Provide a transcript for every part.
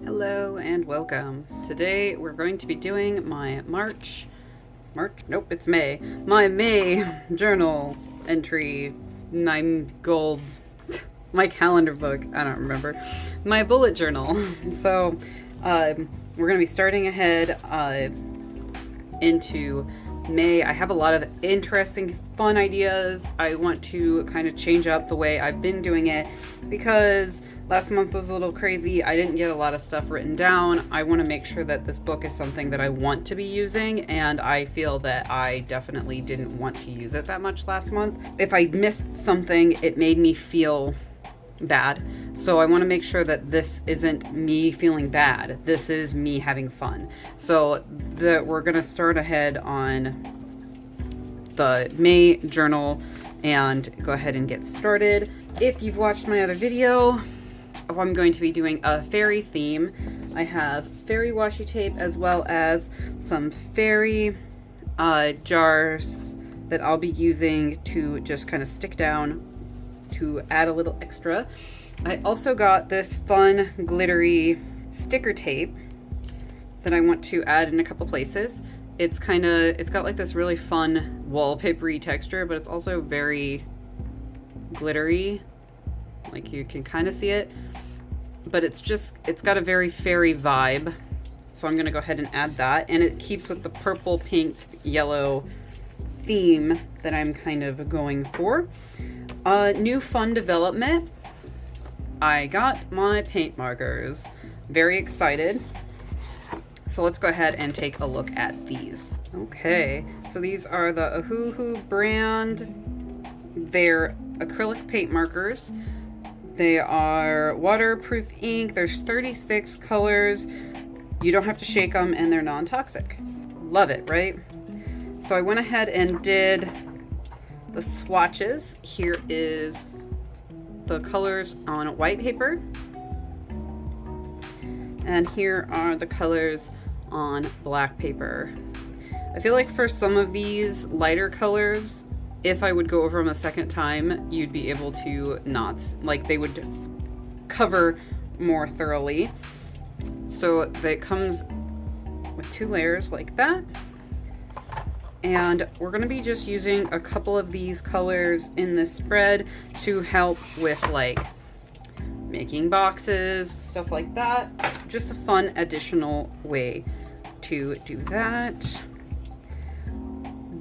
Hello and welcome. Today we're going to be doing my Nope, it's May. My May journal entry, my goal, my calendar book, I don't remember. My bullet journal. So, we're going to be starting ahead into May. I have a lot of interesting, fun ideas. I want to kind of change up the way I've been doing it because last month was a little crazy. I didn't get a lot of stuff written down. I want to make sure that this book is something that I want to be using, and I feel that I definitely didn't want to use it that much last month. If I missed something, it made me feel bad. So I want to make sure that this isn't me feeling bad. This is me having fun. So we're going to start ahead on the May journal and go ahead and get started. If you've watched my other video, I'm going to be doing a fairy theme. I have fairy washi tape as well as some fairy jars that I'll be using to just kind of stick down to add a little extra. I also got this fun glittery sticker tape that I want to add in a couple places. It's got like this really fun wallpapery texture, but it's also very glittery. Like you can kind of see it, but it's got a very fairy vibe. So I'm gonna go ahead and add that, and it keeps with the purple, pink, yellow theme that I'm kind of going for. New fun development. I got my paint markers. Very excited. So let's go ahead and take a look at these. Okay, so these are the Ohuhu brand. They're acrylic paint markers. They are waterproof ink. There's 36 colors. You don't have to shake them, and they're non-toxic. Love it, right? So I went ahead and did the swatches. Here is the colors on white paper, and here are the colors on black paper. I feel like for some of these lighter colors, if I would go over them a second time, you'd be able to they would cover more thoroughly. So that comes with 2 layers like that. And we're going to be just using a couple of these colors in this spread to help with like making boxes, stuff like that. Just a fun additional way to do that.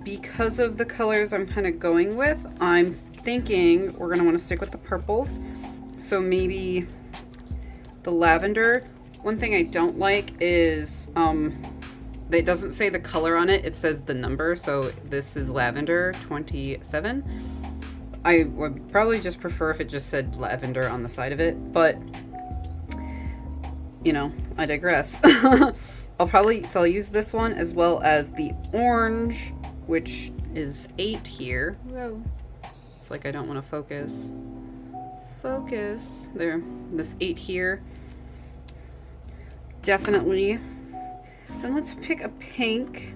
Because of the colors I'm kind of going with, I'm thinking we're going to want to stick with the purples. So maybe the lavender. One thing I don't like is it doesn't say the color on it, it says the number. So this is lavender 27. I would probably just prefer if it just said lavender on the side of it, but you know, I digress. I'll use this one as well as the orange, which is 8 here. Whoa. It's like I don't want to focus. Focus. There. This 8 here. Definitely. Then let's pick a pink.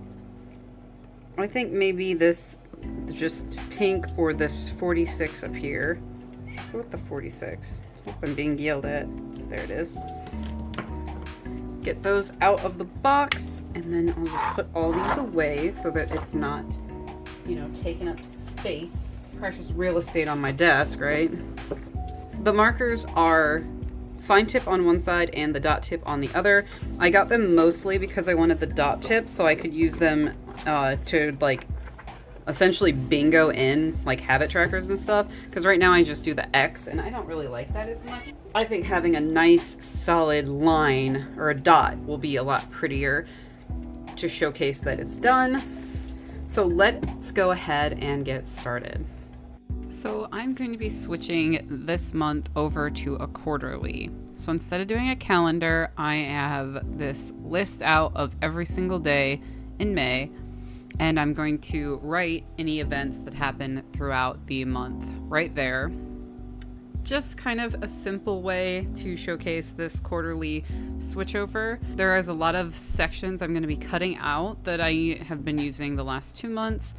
I think maybe this just pink or this 46 up here. Let's go with the 46. Hope I'm being yelled at. There it is. Get those out of the box, and then I'll just put all these away so that it's not, taking up space. Precious real estate on my desk, right? The markers are fine tip on one side and the dot tip on the other. I got them mostly because I wanted the dot tip so I could use them to like essentially bingo in like habit trackers and stuff, because right now I just do the X and I don't really like that as much. I think having a nice solid line or a dot will be a lot prettier to showcase that it's done. So let's go ahead and get started. So I'm going to be switching this month over to a quarterly. So instead of doing a calendar, I have this list out of every single day in May, and I'm going to write any events that happen throughout the month right there. Just kind of a simple way to showcase this quarterly switchover. There is a lot of sections I'm going to be cutting out that I have been using the last 2 months,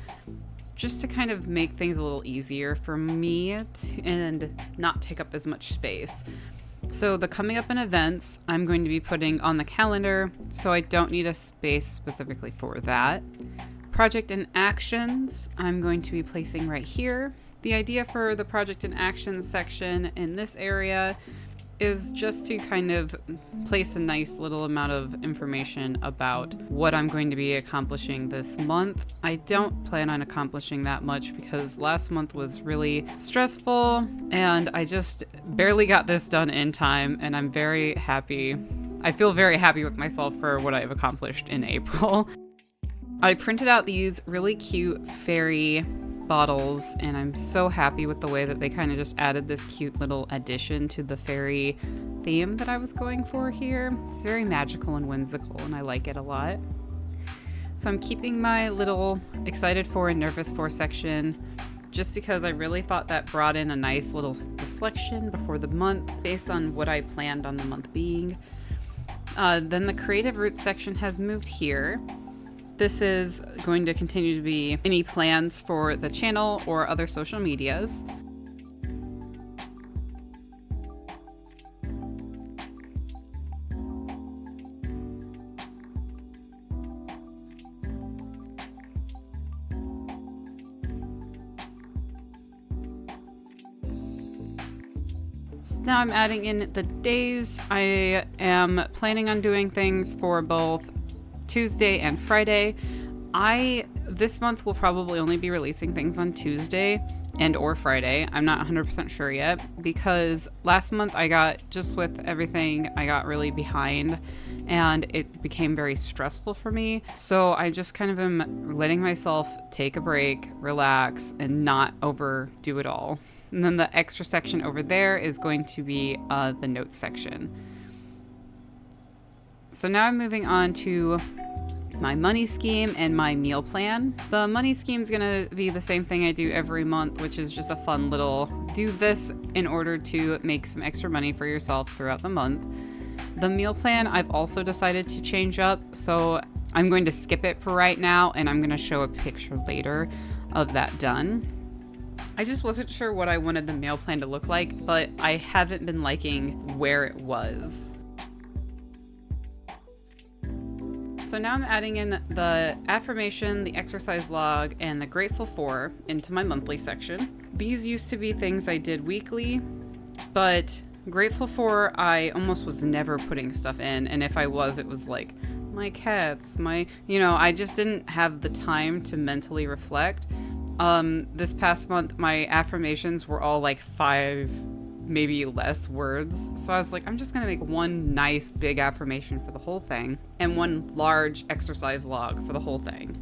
just to kind of make things a little easier for me and not take up as much space. So the coming up in events, I'm going to be putting on the calendar, so I don't need a space specifically for that. Project and actions, I'm going to be placing right here. The idea for the project and actions section in this area is just to kind of place a nice little amount of information about what I'm going to be accomplishing this month. I don't plan on accomplishing that much because last month was really stressful and I just barely got this done in time, and I'm very happy. I feel very happy with myself for what I've accomplished in April. I printed out these really cute fairy bottles, and I'm so happy with the way that they kind of just added this cute little addition to the fairy theme that I was going for here. It's very magical and whimsical, and I like it a lot. So I'm keeping my little excited for and nervous for section just because I really thought that brought in a nice little reflection before the month based on what I planned on the month being. Then the creative root section has moved here. This is going to continue to be any plans for the channel or other social medias. So now I'm adding in the days. I am planning on doing things for both Tuesday and Friday. This month will probably only be releasing things on Tuesday and or Friday. I'm not 100% sure yet because last month just with everything, I got really behind and it became very stressful for me. So I just kind of am letting myself take a break, relax, and not overdo it all. And then the extra section over there is going to be the notes section. So now I'm moving on to my money scheme and my meal plan. The money scheme is going to be the same thing I do every month, which is just a fun little do this in order to make some extra money for yourself throughout the month. The meal plan I've also decided to change up, so I'm going to skip it for right now and I'm going to show a picture later of that done. I just wasn't sure what I wanted the meal plan to look like, but I haven't been liking where it was. So now I'm adding in the affirmation, the exercise log, and the grateful for into my monthly section. These used to be things I did weekly, but grateful for I almost was never putting stuff in, and if I was, it was like my cats, I just didn't have the time to mentally reflect. This past month, my affirmations were all like 5, maybe less words. So I was like, I'm just gonna make one nice big affirmation for the whole thing and one large exercise log for the whole thing.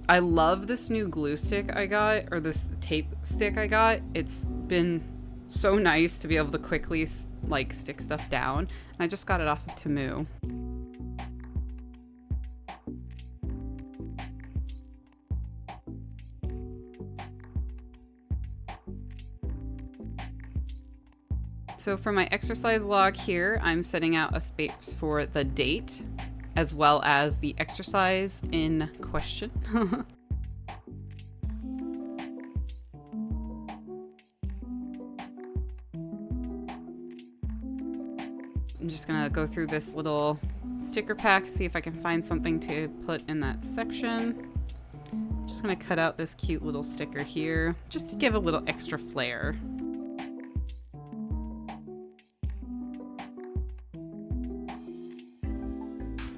I love this new glue stick I got, or this tape stick I got. It's been so nice to be able to quickly stick stuff down. And I just got it off of Temu. So for my exercise log here, I'm setting out a space for the date as well as the exercise in question. I'm just gonna go through this little sticker pack, see if I can find something to put in that section. Just gonna cut out this cute little sticker here just to give a little extra flair.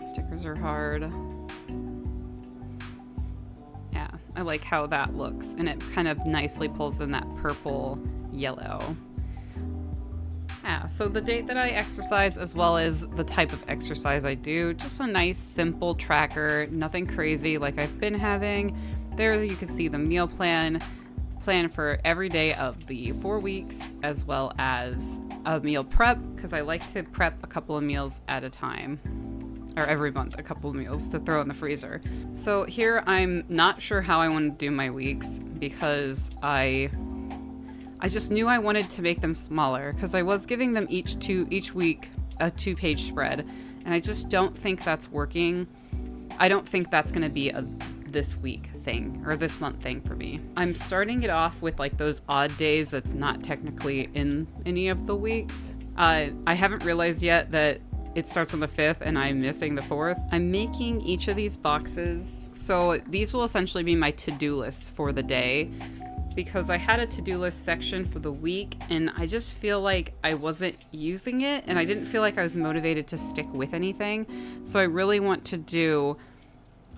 Stickers are hard. Yeah, I like how that looks, and it kind of nicely pulls in that purple yellow. Yeah, so the date that I exercise as well as the type of exercise I do, just a nice simple tracker, nothing crazy like I've been having. There you can see the meal plan for every day of the 4 weeks, as well as a meal prep, because I like to prep a couple of meals at a time. Or every month, a couple of meals to throw in the freezer. So here I'm not sure how I want to do my weeks because I just knew I wanted to make them smaller because I was giving them each week a 2-page spread, and I just don't think that's working. I don't think that's going to be this week thing or this month thing for me. I'm starting it off with like those odd days that's not technically in any of the weeks. I haven't realized yet that it starts on the 5th and I'm missing the 4th. I'm making each of these boxes. So these will essentially be my to-do lists for the day, because I had a to-do list section for the week and I just feel like I wasn't using it and I didn't feel like I was motivated to stick with anything. So I really want to do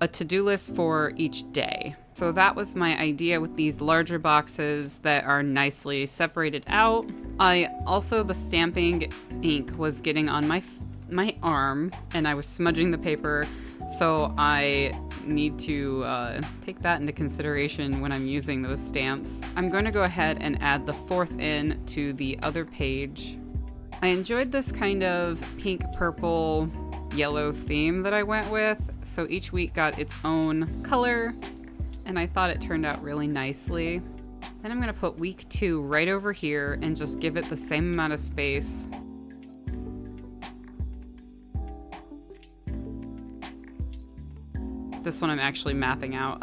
a to-do list for each day. So that was my idea with these larger boxes that are nicely separated out. The stamping ink was getting on my arm and I was smudging the paper. So I need to take that into consideration when I'm using those stamps. I'm going to go ahead and add the 4th in to the other page. I enjoyed this kind of pink, purple, yellow theme that I went with. So each week got its own color and I thought it turned out really nicely. Then I'm going to put week 2 right over here and just give it the same amount of space. This one I'm actually mathing out.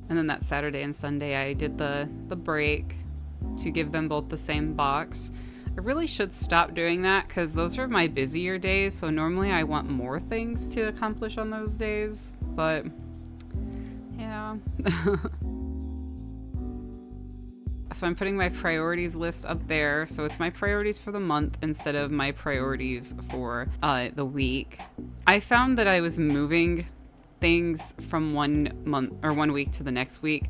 And then that Saturday and Sunday I did the break to give them both the same box. I really should stop doing that because those are my busier days, so normally I want more things to accomplish on those days, but yeah. So I'm putting my priorities list up there. So it's my priorities for the month instead of my priorities for the week. I found that I was moving things from 1 month or 1 week to the next week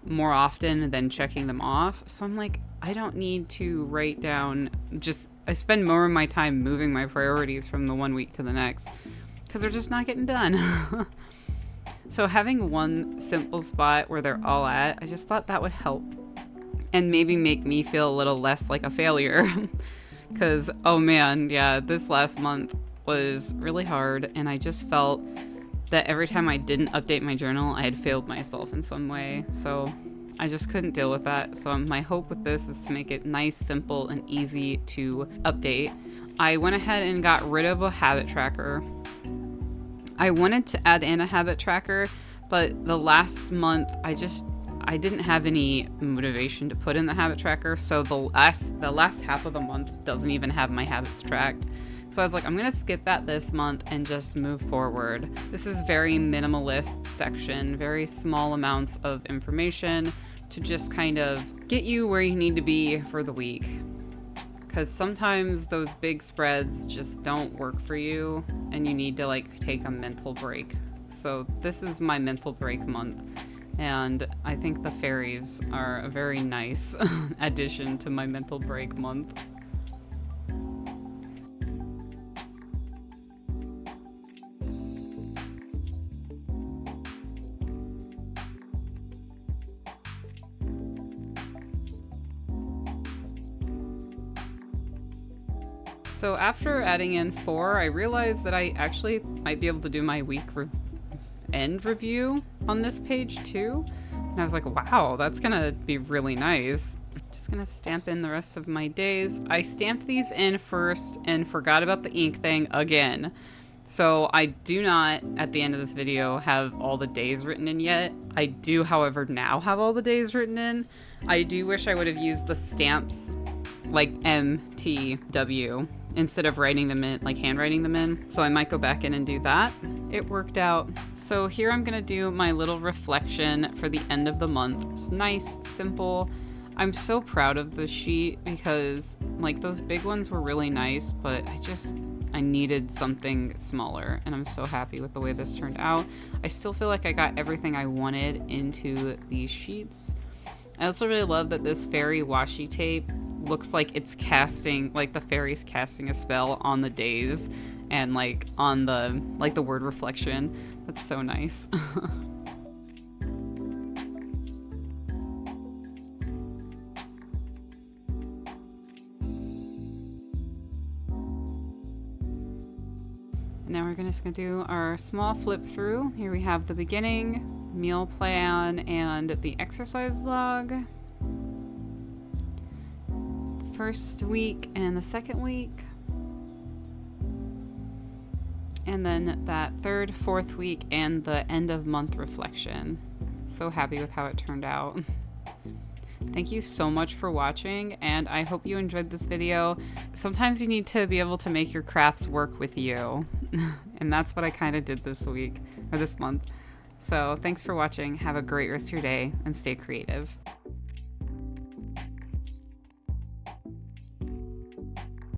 more often than checking them off. So I'm like, I don't need to write down, I spend more of my time moving my priorities from the 1 week to the next because they're just not getting done. So having one simple spot where they're all at, I just thought that would help and maybe make me feel a little less like a failure. Because, oh man, yeah, this last month was really hard and I just felt that every time I didn't update my journal, I had failed myself in some way. So I just couldn't deal with that. So my hope with this is to make it nice, simple, and easy to update. I went ahead and got rid of a habit tracker. I wanted to add in a habit tracker, but the last month I didn't have any motivation to put in the habit tracker, so the last half of the month doesn't even have my habits tracked. So I was like, I'm gonna skip that this month and just move forward. This is very minimalist section, very small amounts of information to just kind of get you where you need to be for the week. Because sometimes those big spreads just don't work for you and you need to like take a mental break. So this is my mental break month. And I think the fairies are a very nice addition to my mental break month. So after adding in 4, I realized that I actually might be able to do my week end review on this page too. And I was like, wow, that's gonna be really nice. Just gonna stamp in the rest of my days. I stamped these in first and forgot about the ink thing again. So I do not, at the end of this video, have all the days written in yet. I do, however, now have all the days written in. I do wish I would have used the stamps like MTW instead of writing them in, like handwriting them in. So I might go back in and do that. It worked out. So here I'm gonna do my little reflection for the end of the month. It's nice, simple. I'm so proud of the sheet because like those big ones were really nice, but I needed something smaller and I'm so happy with the way this turned out. I still feel like I got everything I wanted into these sheets. I also really love that this fairy washi tape looks like it's casting, like the fairy's casting a spell on the days and like on the word reflection. That's so nice. Now we're gonna just gonna do our small flip through. Here we have the beginning, meal plan, and the exercise log. First week and the second week. And then that third, fourth week, and the end of month reflection. So happy with how it turned out. Thank you so much for watching, and I hope you enjoyed this video. Sometimes you need to be able to make your crafts work with you. And that's what I kind of did this week, or this month. So thanks for watching. Have a great rest of your day, and stay creative.